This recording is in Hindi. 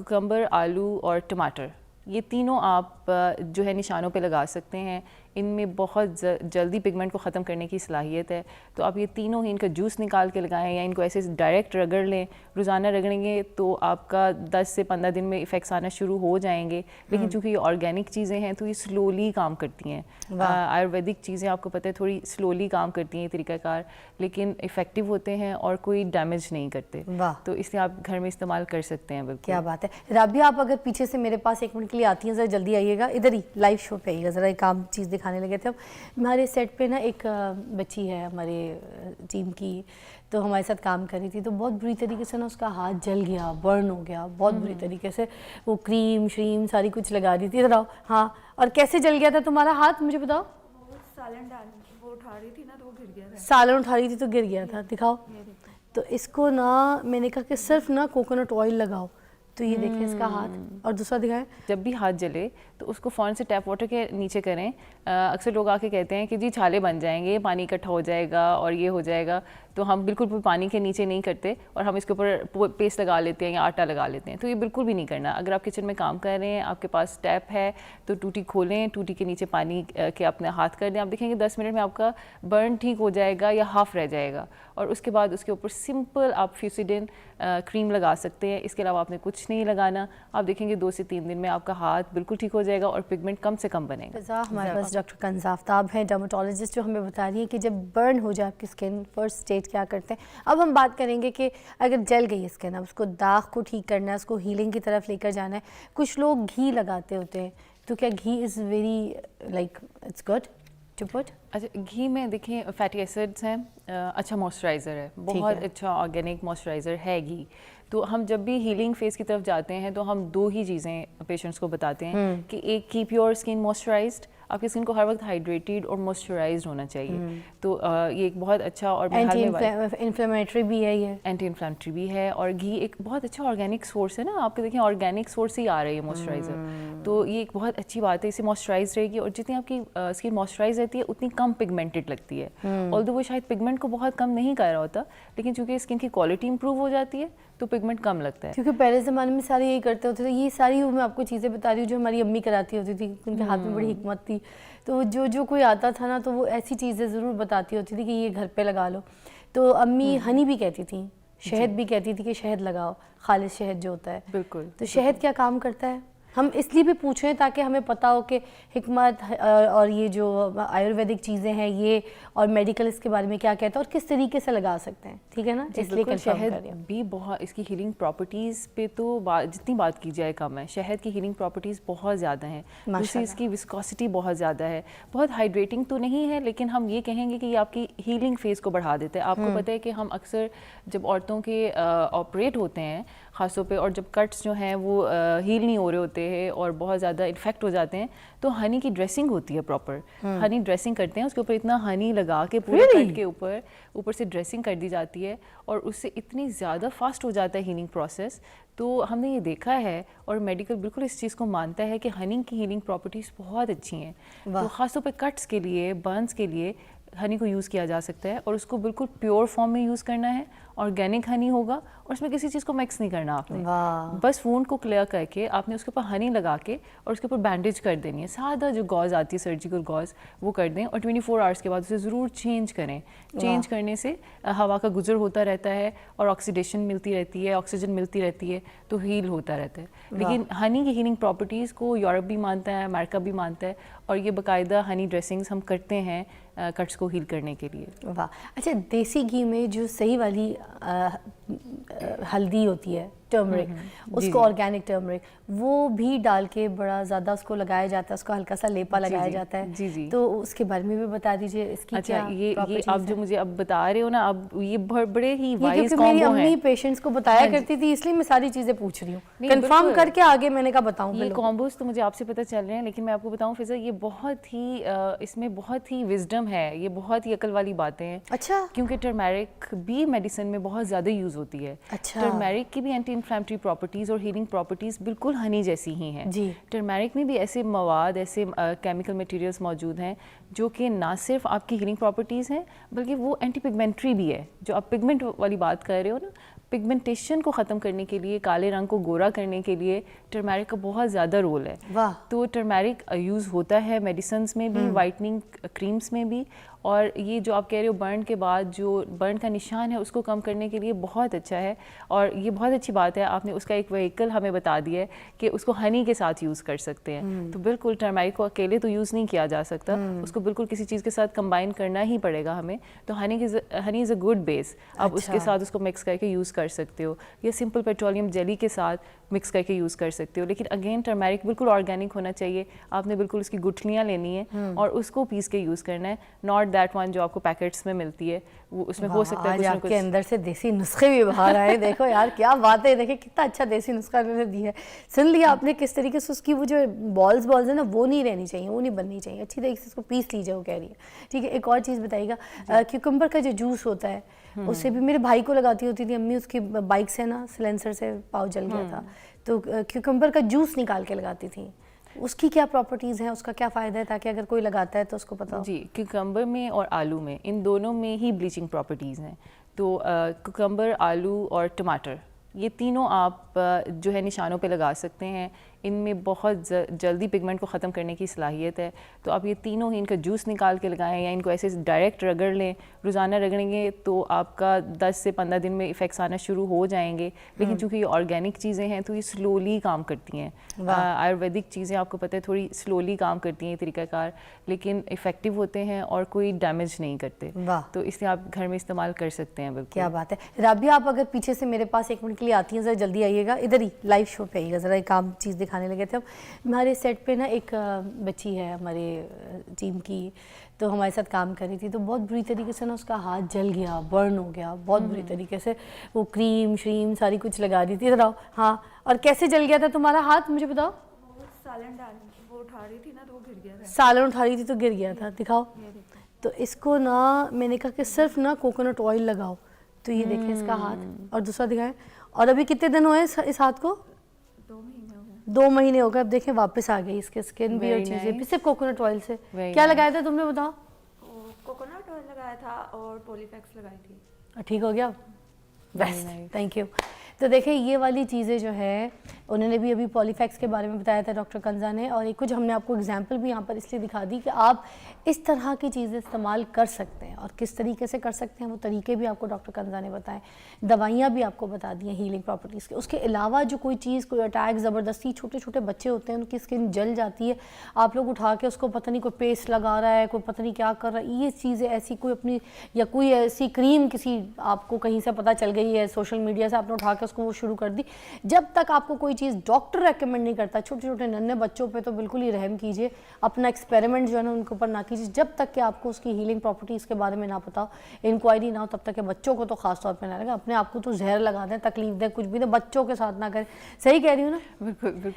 कुकम्बर, आलू और टमाटर, ये तीनों आप जो है निशानों पे लगा सकते हैं। इनमें बहुत जल्दी पिगमेंट को ख़त्म करने की सलाहियत है, तो आप ये तीनों ही इनका जूस निकाल के लगाएं या इनको ऐसे डायरेक्ट रगड़ लें। रोज़ाना रगड़ेंगे तो आपका 10 से 15 दिन में इफ़ेक्ट्स आना शुरू हो जाएंगे। लेकिन चूँकि ये ऑर्गेनिक चीज़ें हैं तो ये स्लोली काम करती हैं। आयुर्वेदिक चीज़ें आपको पता है थोड़ी स्लोली काम करती हैं तरीक़ाकार, लेकिन इफ़ेक्टिव होते हैं और कोई डैमेज नहीं करते। तो इसलिए आप घर में इस्तेमाल कर सकते हैं। बिल्कुल, क्या बात है। राबिया, आप अगर पीछे से मेरे पास 1 मिनट के लिए आती हैं, ज़रा जल्दी आइएगा, इधर ही लाइव शो पे आइएगा, ज़रा एक काम चीज़ दिखाने लगे थे हम। हमारे सेट पे ना एक बच्ची है हमारे टीम की, तो हमारे साथ काम कर रही थी, तो बहुत बुरी तरीके से ना उसका हाथ जल गया, बर्न हो गया बहुत बुरी तरीके से। वो क्रीम श्रीम सारी कुछ लगा रही थी। इधर आओ। हाँ, और कैसे जल गया था तुम्हारा हाथ, मुझे बताओ। वो उठा रही थी ना तो वो गिर गया था। सालन उठा रही थी तो गिर गया था। दिखाओ। तो इसको ना मैंने कहा कि सिर्फ ना कोकोनट ऑयल लगाओ, तो ये देखें इसका हाथ, और दूसरा दिखाएं। जब भी हाथ जले तो उसको फ़ौरन से टैप वाटर के नीचे करें। अक्सर लोग आके कहते हैं कि जी छाले बन जाएंगे, पानी इकट्ठा हो जाएगा और ये हो जाएगा, तो हम बिल्कुल भी पानी के नीचे नहीं करते और हम इसके ऊपर पेस्ट लगा लेते हैं या आटा लगा लेते हैं। तो ये बिल्कुल भी नहीं करना। अगर आप किचन में काम कर रहे हैं, आपके पास टैप है, तो टूटी खोलें, टूटी के नीचे पानी के अपने हाथ कर दें। आप देखेंगे 10 मिनट में आपका बर्न ठीक हो जाएगा या हाफ रह जाएगा। और उसके बाद उसके ऊपर सिंपल आप फ्यूसिडिन क्रीम लगा सकते हैं। इसके अलावा आपने कुछ नहीं लगाना। आप देखेंगे 2 से 3 दिन में आपका हाथ बिल्कुल ठीक हो जाएगा और पिगमेंट कम से कम बनेगा। हमारे पास डॉक्टर कंज़ा आफ्ताब हैं, डर्मेटोलॉजिस्ट, जो हमें बता रही है कि जब बर्न हो जाए आपकी स्किन, फर्स्ट स्टेज क्या करते हैं। अब हम बात करेंगे कि अगर जल गई स्किन, अब उसको दाग को ठीक करना है, उसको हीलिंग की तरफ लेकर जाना है। कुछ लोग घी लगाते होते हैं, तो क्या घी is very like it's good to put? अच्छा, घी में देखिए फैटी एसिड्स हैं, अच्छा मॉइस्चराइज़र है, बहुत अच्छा ऑर्गेनिक मॉइस्चराइज़र है घी। तो हम जब भी हीलिंग फेज़ की तरफ जाते हैं तो हम 2 ही चीज़ें पेशेंट्स को बताते हैं कि एक, कीप योर स्किन मॉइस्चराइज्ड, आपकी स्किन को हर वक्त हाइड्रेटेड और मॉइस्चराइज्ड होना चाहिए। तो ये एक बहुत अच्छा और एंटी इन्फ्लेमेटरी भी है, ये एंटी इन्फ्लेमेटरी भी है, और घी एक बहुत अच्छा ऑर्गेनिक सोर्स है ना। आपके देखें ऑर्गेनिक सोर्स से ही आ रही है मॉइस्चराइज़र, तो ये एक बहुत अच्छी बात है। इससे मॉइस्चराइज रहेगी और जितनी आपकी स्किन मॉइस्चराइज रहती है उतनी कम पिगमेंटेड लगती है। ऑल्दो वो शायद पिगमेंट को बहुत कम नहीं कर रहा होता, लेकिन चूंकि स्किन की क्वालिटी इंप्रूव हो जाती है तो पिगमेंट कम लगता है। क्योंकि पहले ज़माने में सारे यही करते होते थे। ये सारी मैं आपको चीज़ें बता रही हूँ जो हमारी अम्मी कराती होती थी, उनके हाथ में बड़ी हिकमत थी। तो जो कोई आता था ना, तो वो ऐसी चीज़ें ज़रूर बताती होती थी कि ये घर पे लगा लो। तो अम्मी हनी भी कहती थी, शहद भी कहती थी कि शहद लगाओ, खालिश शहद जो होता है। बिल्कुल। तो शहद क्या काम करता है, हम इसलिए भी पूछ रहे हैं ताकि हमें पता हो कि हिकमत और ये जो आयुर्वेदिक चीज़ें हैं ये, और मेडिकल इसके बारे में क्या कहता है और किस तरीके से लगा सकते हैं, ठीक है ना। इसलिए शहद भी बहुत, इसकी हीलिंग प्रॉपर्टीज़ पे तो जितनी बात की जाए कम है। शहद की हीलिंग प्रॉपर्टीज़ बहुत ज़्यादा हैं। दूसरी इसकी विस्कोसिटी बहुत ज़्यादा है, बहुत हाइड्रेटिंग तो नहीं है, लेकिन हम ये कहेंगे कि ये आपकी हीलिंग फेज़ को बढ़ा देता है। आपको पता है कि हम अक्सर जब औरतों के ऑपरेट होते हैं खासों पे, और जब कट्स जो हैं वो हील नहीं हो रहे होते हैं और बहुत ज़्यादा इन्फेक्ट हो जाते हैं, तो हनी की ड्रेसिंग होती है प्रॉपर। हनी ड्रेसिंग करते हैं, उसके ऊपर इतना हनी लगा के पूरे कट के ऊपर से ड्रेसिंग कर दी जाती है, और उससे इतनी ज़्यादा फास्ट हो जाता है हीलिंग प्रोसेस। तो हमने ये देखा है और मेडिकल बिल्कुल इस चीज़ को मानता है कि हनी की हीलिंग प्रॉपर्टीज़ बहुत अच्छी हैं। तो ख़ासतौर पे कट्स के लिए, बर्न्स के लिए हनी को यूज़ किया जा सकता है, और उसको बिल्कुल प्योर फॉर्म में यूज़ करना है। ऑर्गेनिक हनी होगा और उसमें किसी चीज़ को मिक्स नहीं करना आपने, बस वूंड को क्लियर करके आपने उसके ऊपर हनी लगा के और उसके ऊपर बैंडेज कर देनी है। सादा जो गॉज आती है सर्जिकल गॉज, वो कर दें, और 24 आवर्स के बाद उसे ज़रूर चेंज करें। चेंज करने से हवा का गुजर होता रहता है और ऑक्सीडेशन मिलती रहती है, ऑक्सीजन मिलती रहती है, तो हील होता रहता है। लेकिन हनी की हीलिंग प्रॉपर्टीज़ को यूरोप भी मानता है, अमेरिका भी मानता है, और ये बाकायदा हनी ड्रेसिंग्स हम करते हैं कट्स को हील करने के लिए। वाह। अच्छा, देसी घी में जो सही वाली हल्दी होती है, टर्मरिक, उसको ऑर्गेनिक टर्मरिक, वो भी डाल के बड़ा ज़्यादा उसको लगाया जाता है, उसको हल्का सा लेपा लगाया जाता है। जी। तो उसके बारे में भी बता दीजिए इसकी। अच्छा, क्या ये आप जो मुझे अब बता रहे हो ना, अब ये बड़े ही वाइज कॉम्बो है। मेरी अम्मी पेशेंट्स को बताया करती थी, इसलिए मैं सारी चीज़ें पूछ रही हूँ, कंफर्म करके आगे मैंने कहा बताऊँ। ये कॉम्बोज तो मुझे आपसे पता चल रहे हैं, लेकिन मैं आपको बताऊँ फिजा, ये बहुत ही इसमें बहुत ही विजडम है, ये बहुत ही अकल वाली बातें हैं। अच्छा। क्योंकि टर्मेरिक भी मेडिसिन में बहुत ज़्यादा यूज़ होती है। अच्छा। टर्मेरिक की भी एंटी इन्फ्लेमेटरी प्रॉपर्टीज़ और हीलिंग प्रॉपर्टीज़ बिल्कुल हनी जैसी ही हैं। जी। टर्मेरिक में भी ऐसे मवाद, ऐसे केमिकल मटेरियल्स मौजूद हैं जो कि ना सिर्फ आपकी हीलिंग प्रॉपर्टीज़ हैं, बल्कि वो एंटी पिगमेंटरी भी है। जो आप पिगमेंट वाली बात कर रहे हो ना, पिगमेंटेशन को ख़त्म करने के लिए, काले रंग को गोरा करने के लिए टर्मेरिक का बहुत ज़्यादा रोल है। वाह। तो टर्मेरिक यूज़ होता है मेडिसिन्स में भी, वाइटनिंग क्रीम्स में भी, और ये जो आप कह रहे हो बर्न के बाद जो बर्न का निशान है उसको कम करने के लिए बहुत अच्छा है। और ये बहुत अच्छी बात है, आपने उसका एक व्हीकल हमें बता दिया है कि उसको हनी के साथ यूज़ कर सकते हैं। तो बिल्कुल टर्मेरिक को अकेले तो यूज़ नहीं किया जा सकता, उसको बिल्कुल किसी चीज़ के साथ कंबाइन करना ही पड़ेगा हमें। तो Honey is a good base, आप उसके साथ उसको मिक्स करके यूज़ कर सकते हो, या सिंपल पेट्रोलियम जेली के साथ मिक्स करके यूज़ कर सकते हो। लेकिन अगेन टर्मेरिक बिल्कुल ऑर्गेनिक होना चाहिए, आपने बिल्कुल उसकी गुठलियाँ लेनी है और उसको पीस के यूज़ करना है, नॉट दैट वन जो आपको पैकेट्स में मिलती है, वो उसमें हो सकता है आज कुछ ना आपके कुछ। अंदर से देसी नुस्खे भी बाहर आए। देखो यार क्या बात है, देखिए कितना अच्छा देसी नुस्खा मैंने दी है। सुन लिया आपने किस तरीके से उसकी वो जो बॉल्स है ना वो नहीं रहनी चाहिए, वो नहीं बननी चाहिए, अच्छी तरीके से उसको पीस लीजिए, वो कह रही है। ठीक है, एक और चीज़ बताइएगा, क्यूकम्बर का जो जूस होता है उससे भी, मेरे भाई को लगाती होती थी अम्मी, उसकी बाइक से ना सिलेंसर से पाव जल गया था, तो क्यूकम्बर का जूस निकाल के लगाती थी। उसकी क्या प्रॉपर्टीज़ हैं, उसका क्या फ़ायदा है, ताकि अगर कोई लगाता है तो उसको पता हो। जी, क्यूकम्बर में और आलू में, इन दोनों में ही ब्लीचिंग प्रॉपर्टीज़ हैं। तो क्यूकम्बर, आलू और टमाटर, ये तीनों आप जो है निशानों पे लगा सकते हैं। इनमें बहुत जल्दी पिगमेंट को ख़त्म करने की सलाहियत है। तो आप ये तीनों ही, इनका जूस निकाल के लगाएं या इनको ऐसे डायरेक्ट रगड़ लें। रोज़ाना रगड़ेंगे तो आपका 10 से 15 दिन में इफ़ेक्ट्स आना शुरू हो जाएंगे। लेकिन चूँकि ये ऑर्गेनिक चीज़ें हैं तो ये स्लोली काम करती हैं। आयुर्वेदिक चीज़ें आपको पता है थोड़ी स्लोली काम करती हैं, तरीक़ाकार, लेकिन इफ़ेक्टिव होते हैं और कोई डैमेज नहीं करते। तो इसलिए आप घर में इस्तेमाल कर सकते हैं। बिल्कुल, क्या बात है। राबिया, आप अगर पीछे से मेरे पास 1 मिनट के लिए आती हैं, ज़रा जल्दी आइएगा, इधर ही लाइव शो पे आइएगा, ज़रा एक आम चीज़ दिखाने लगे थे हम। हमारे सेट पे ना एक बच्ची है हमारे टीम की, तो हमारे साथ काम कर रही थी, तो बहुत बुरी तरीके से ना उसका हाथ जल गया, बर्न हो गया बहुत बुरी तरीके से। वो क्रीम श्रीम सारी कुछ लगा दी थी। इधर आओ। हाँ, और कैसे जल गया था तुम्हारा हाथ, मुझे बताओ। वो सालन डाल वो उठा रही थी ना तो वो गिर गया था। सालन उठा रही थी तो गिर गया था, दिखाओ। तो इसको ना मैंने कहा कि सिर्फ ना कोकोनट ऑयल लगाओ, तो ये देखें इसका हाथ, और दूसरा दिखाएं। और अभी कितने दिन हुए इस हाथ को? 2 महीने हो गए। 2 महीने हो गए। अब देखें वापस आ गई इसके स्किन भी और चीज़ें भी, सिर्फ कोकोनट ऑयल से। क्या लगाया था तुमने, बताओ? कोकोनट ऑयल लगाया था और पॉलीफैक्स लगाई थी। ठीक हो गया, बेस्ट, थैंक यू। तो देखें ये वाली चीज़ें जो है, उन्होंने भी अभी पॉलीफैक्स के बारे में बताया था डॉक्टर कंजा ने, और एक कुछ हमने आपको एग्जांपल भी यहाँ पर इसलिए दिखा दी कि आप इस तरह की चीज़ें इस्तेमाल कर सकते हैं, और किस तरीके से कर सकते हैं वो तरीके भी आपको डॉक्टर कंजा ने बताएं, दवाइयाँ भी आपको बता दी हैं हीलिंग प्रॉपर्टीज़ के। उसके अलावा जो कोई चीज़, कोई अटैक, ज़बरदस्ती, छोटे छोटे बच्चे होते हैं उनकी स्किन जल जाती है, आप लोग उठा के उसको पता नहीं कोई पेस्ट लगा रहा है, कोई पता नहीं क्या कर रहा है, ये चीज़ें ऐसी कोई अपनी, या कोई ऐसी क्रीम किसी आपको कहीं से पता चल गई है, सोशल मीडिया से आपने उठा के उसको वो शुरू कर दी। जब तक आपको कोई चीज़ डॉक्टर रेकमेंड नहीं करता, छोटे छोटे नन्हे बच्चों पे तो बिल्कुल ही रहम कीजिए, अपना एक्सपेरिमेंट जो है ना उनके ऊपर ना कीजिए, जब तक कि आपको उसकी हीलिंग प्रॉपर्टीज़ के बारे में ना पता हो, इंक्वायरी ना हो, तब तक के बच्चों को तो खास तौर पे ना लगे। अपने आप को तो जहर लगा दें, तकलीफ दें, कुछ भी दें, बच्चों के साथ ना करें। सही कह रही हूँ ना? बिल्कुल बिल्कुल।